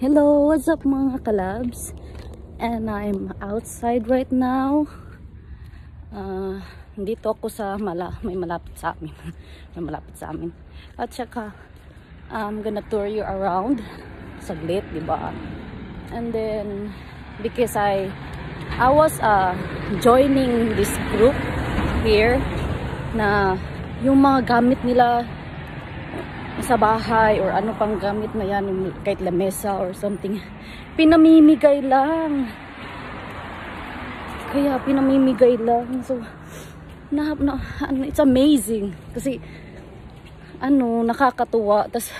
Hello, what's up mga kalabs? And I'm outside right now. Dito ako sa may malapit sa amin. May malapit sa amin. At saka I'm gonna tour you around saglit, di ba? And then because I was joining this group here na yung mga gamit nila sa bahay or ano pang gamit na yan, kahit lamesa or something, pinamimigay lang. Kaya pinamimigay lang. So it's amazing kasi nakakatuwa. Tas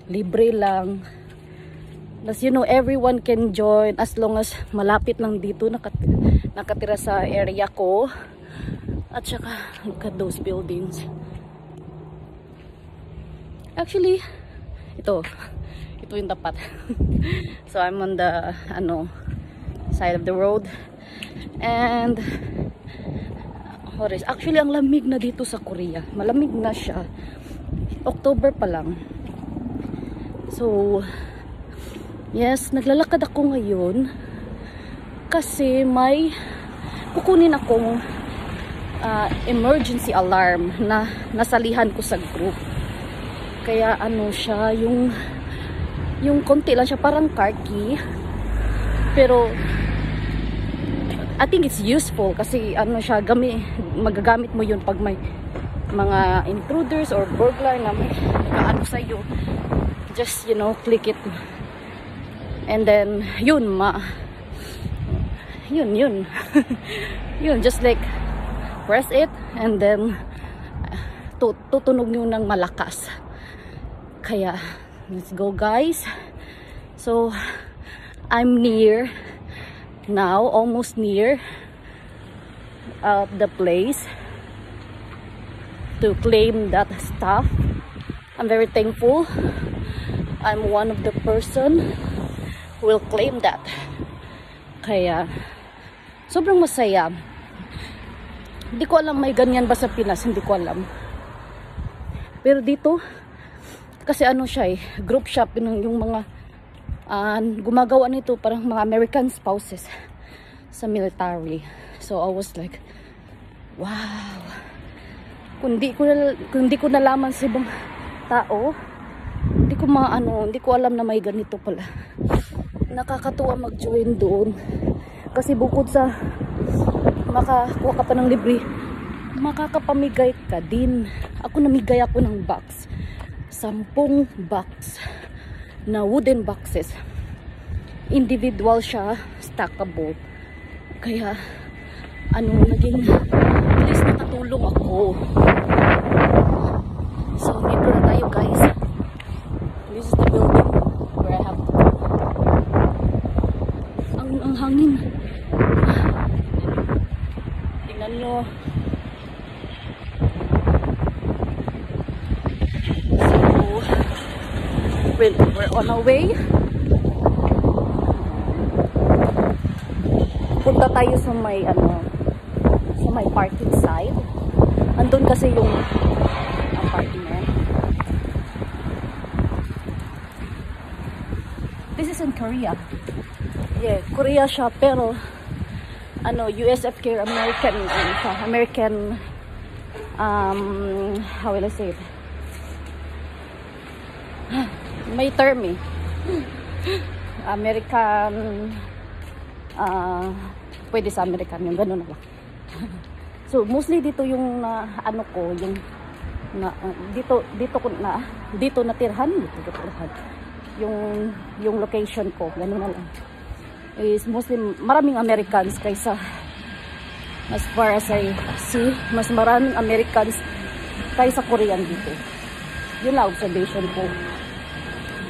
libre lang. Tas everyone can join as long as malapit lang dito, nakatira sa area ko. At saka look at those buildings. Actually, ito yung tapat. So I'm on the side of the road. And actually ang lamig na dito sa Korea. Malamig na siya. October pa lang. So yes, naglalakad ako ngayon kasi may kukunin akong emergency alarm na nasalihan ko sa group. Kaya siya, yung konti lang siya, parang car key. Pero I think it's useful kasi siya, magagamit mo yun pag may mga intruders or burglar na may sa'yo. Just click it. And then yun yun, just like press it and then tutunog yun ng malakas. Kaya, let's go guys. So, I'm near now, almost near the place to claim that stuff. I'm very thankful. I'm one of the person who will claim that. Kaya, sobrang masaya. Hindi ko alam may ganyan ba sa Pinas, hindi ko alam. Pero dito, kasi siya group shop, yung mga gumagawa nito parang mga American spouses sa military. So I was like, wow. Kung di ko nalaman sa ibang tao, hindi ko alam na may ganito pala. Nakakatuwa mag-join doon. Kasi bukod sa makakuha ka pa ng libre, makakapamigay ka din. Namigay ako ng box. 10 box na wooden boxes. Individual siya, stackable. Kaya naging at least nakatulong ako. So dito na tayo guys. This is the building where I have to go. Ang hangin. Tingnan nyo. We're on our way. Punta tayo sa may parking side. Andun kasi yung parking na. This is in Korea. Yeah, Korea siya pero USF care American how will I say it? May term American pwede sa American yung gano'n na lang. So mostly dito yung dito natirhan yung location ko, gano'n na lang. Is mostly maraming Americans kaysa, as far as I see, mas maraming Americans kaysa Korean dito. Yun lang observation ko.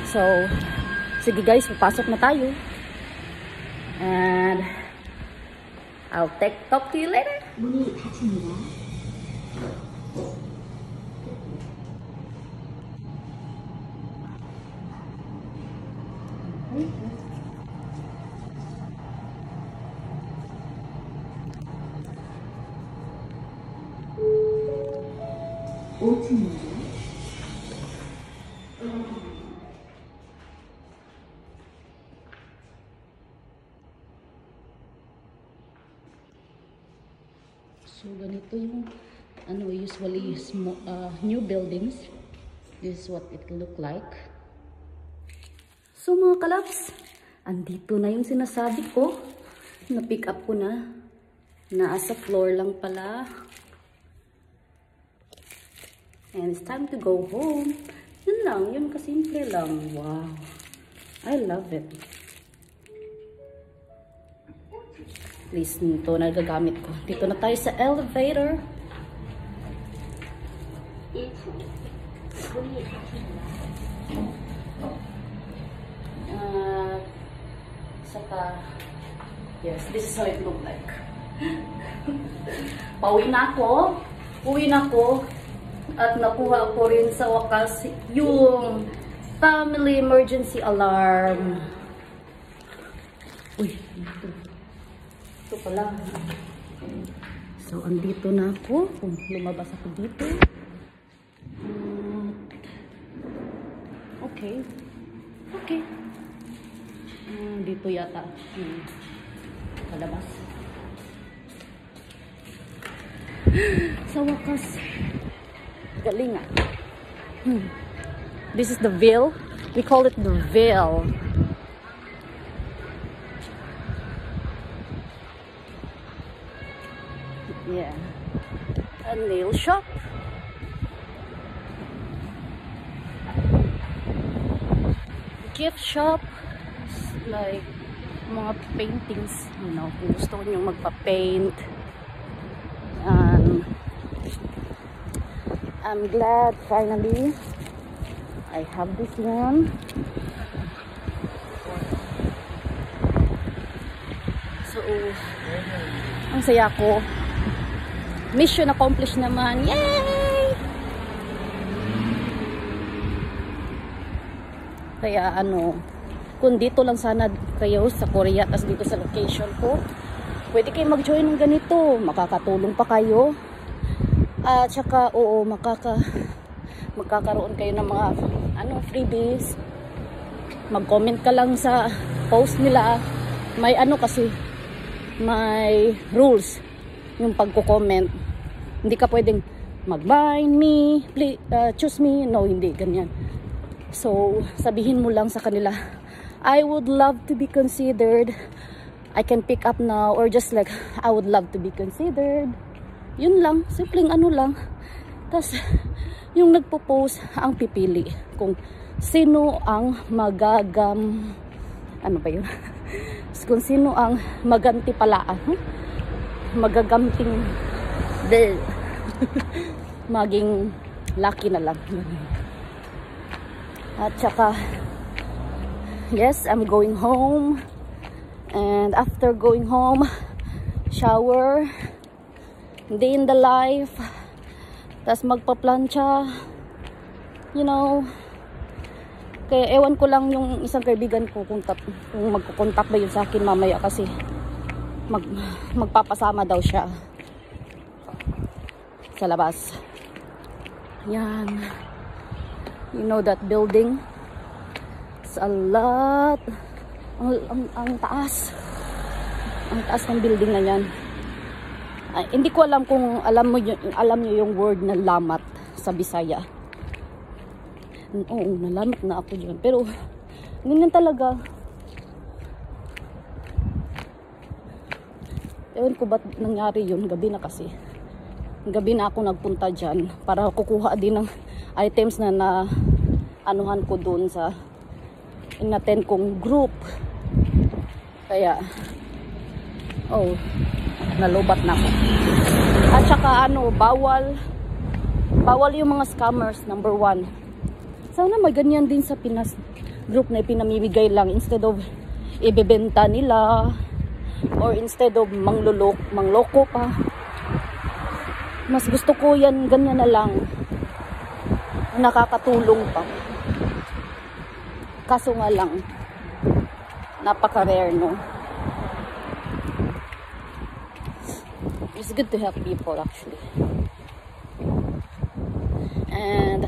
So, sige guys, papasok na tayo. And I'll talk to you later. 문이 닫힙니다. So, ganito yung usually new buildings. This is what it look like. So, mga kalabs, andito na yung sinasabi ko. Na-pick up ko na. Nasa floor lang pala. And it's time to go home. Yun lang, yun kasimple lang. Wow. I love it. Please, ito nagagamit ko. Dito na tayo sa elevator. Saka, yes, this is how it look like. Pauwi na ako. Uwi na ako. At nakuha ko rin sa wakas yung family emergency alarm. Uy, ito pala. So, andito na ako. Kung lumabas ako dito. Okay. Okay. Dito yata. Palabas. Sa wakas. Galing ah. This is the veil. We call it the veil. Yeah. A nail shop. Gift shop. Like mga paintings, you know, kung gusto nyo magpa-paint. I'm glad finally I have this one. So, ang saya ko. Mission accomplished naman. Yay! Kaya kung dito lang sana kayo sa Korea, tas dito sa location ko, pwede kayo mag-join ng ganito. Makakatulong pa kayo. At saka, oo, magkakaroon kayo ng mga freebies. Mag-comment ka lang sa post nila. May kasi, may rules yung pagko-comment. Hindi ka pwedeng mag-buy me, please, choose me. No, hindi, ganyan. So, sabihin mo lang sa kanila, I would love to be considered. I can pick up now, or just like, I would love to be considered. Yun lang, simpleng lang. Tapos, yung nagpo-post ang pipili kung sino ang kung sino ang magantipalaan. Magagamting maging lucky na lang. At saka, yes, I'm going home. And after going home, shower, day in the life, tas magpa-plancha, you know. Kaya ewan ko lang yung isang kaibigan ko kung magkukontak ba yun sa akin mamaya, kasi magpapasama daw siya sa labas. Yan. You know that building? It's a lot. Ang taas. Ang taas ng building na yan. Hindi ko alam kung alam niyo yung word na lamat sa Bisaya. Oo, nalamat na ako dyan. Pero, ganyan talaga. Ewan ko ba't nangyari yun. Gabi na kasi. Gabi na ako nagpunta dyan para kukuha din ng items na anuhan ko dun sa inattend kong group. Kaya, nalubat na ako. At saka bawal yung mga scammers, number 1. Sana may ganyan din sa Pinas group na ipinamimigay lang instead of ibebenta nila, or instead of mangloko pa. Mas gusto ko yan, ganyan na lang, nakakatulong pa. Kaso nga lang, napaka-rare, no? It's good to help people, actually. And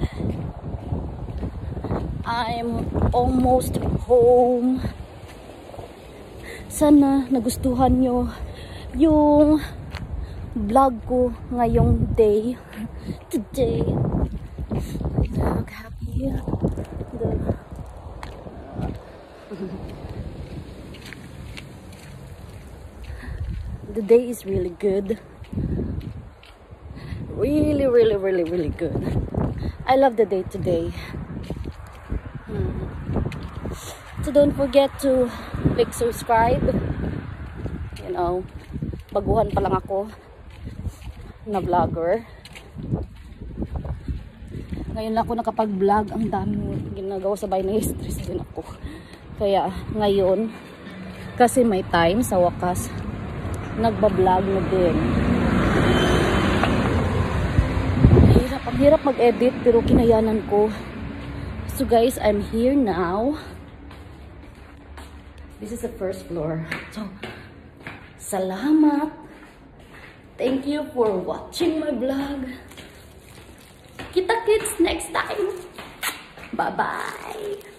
I'm almost home. Sana nagustuhan nyo yung vlog ko ngayong day. Today. Look happy. The day is really good. Really, really, really, really good. I love the day today. So don't forget to click subscribe. You know, baguhan pa lang ako na vlogger. Ngayon lang ako nakapag-vlog. Ang daming ginagawa sa bahay, na-stress din ako. Kaya ngayon, kasi may time, sa wakas, nagba-vlog na din. Ang hirap mag-edit, pero kinayanan ko. So guys, I'm here now. This is the first floor. So, salamat. Thank you for watching my vlog. Kita-kits next time. Bye-bye.